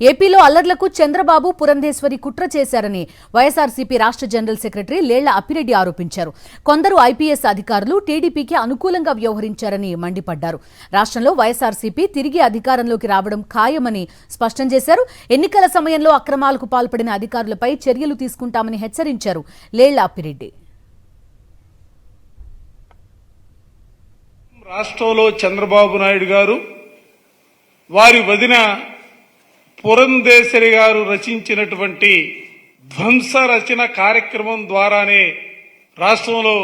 ఏపీలో అల్లర్లకు చంద్రబాబు పురంధేశ్వరి కుట్ర చేశారని వైఎస్ఆర్సీపీ రాష్ట్ర జనరల్ సెక్రటరీ లేళ్ల అప్పిరెడ్డి ఆరోపించారు. కొందరు ఐపీఎస్ అధికారులు టీడీపీకి అనుకూలంగా వ్యవహరించారని మండిపడ్డారు. రాష్ట్రంలో వైఎస్ఆర్సీపీ తిరిగి అధికారంలోకి రావడం ఖాయమని స్పష్టం చేశారు. ఎన్నికల సమయంలో అక్రమాలకు పాల్పడిన అధికారులపై చర్యలు తీసుకుంటామని హెచ్చరించారు లేళ్ల అప్పిరెడ్డి. రాష్ట్రంలో చంద్రబాబు నాయుడు గారు వారి వదిన పురంధేశ్వరి గారు రచించినటువంటి ధ్వంస రచన కార్యక్రమం ద్వారానే రాష్ట్రంలో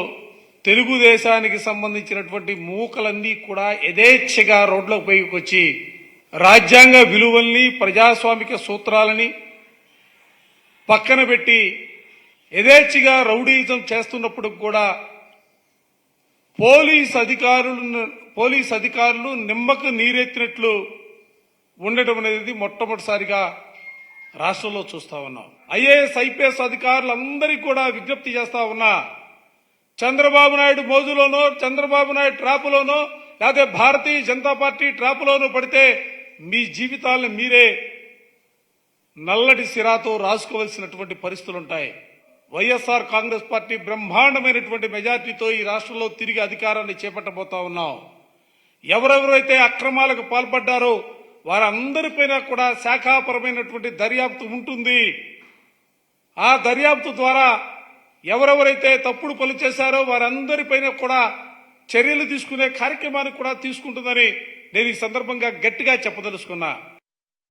తెలుగుదేశానికి సంబంధించినటువంటి మూకలన్నీ కూడా యథేచ్ఛగా రోడ్లకు పైకి వచ్చి రాజ్యాంగ విలువల్ని ప్రజాస్వామిక సూత్రాలని పక్కన పెట్టి యథేచ్ఛగా రౌడీయిజం చేస్తున్నప్పుడు కూడా పోలీస్ అధికారులు నిమ్మకు నీరెత్తినట్లు ఉండటం అనేది మొట్టమొదటిసారిగా రాష్ట్రంలో చూస్తా ఉన్నాం. ఐఏఎస్ ఐపీఎస్ అధికారులందరికీ కూడా విజ్ఞప్తి చేస్తా ఉన్నా, చంద్రబాబు నాయుడు మోజులోనో చంద్రబాబు నాయుడు ట్రాపులోనో లేకపోతే భారతీయ జనతా పార్టీ ట్రాపులోనో పడితే మీ జీవితాలను మీరే నల్లటి సిరాతో రాసుకోవాల్సినటువంటి పరిస్థితులుంటాయి. వైఎస్ఆర్ కాంగ్రెస్ పార్టీ బ్రహ్మాండమైనటువంటి మెజార్టీతో ఈ రాష్ట్రంలో తిరిగి అధికారాన్ని చేపట్టబోతా ఉన్నాం. ఎవరెవరైతే అక్రమాలకు పాల్పడ్డారో వారందరిపైన కూడా శాఖాపరమైనటువంటి దర్యాప్తు ఉంటుంది. ఆ దర్యాప్తు ద్వారా ఎవరెవరైతే తప్పుడు పనులు చేశారో వారందరిపైన కూడా చర్యలు తీసుకునే కార్యక్రమాన్ని కూడా తీసుకుంటుందని నేను ఈ సందర్భంగా గట్టిగా చెప్పదలుచుకున్నా.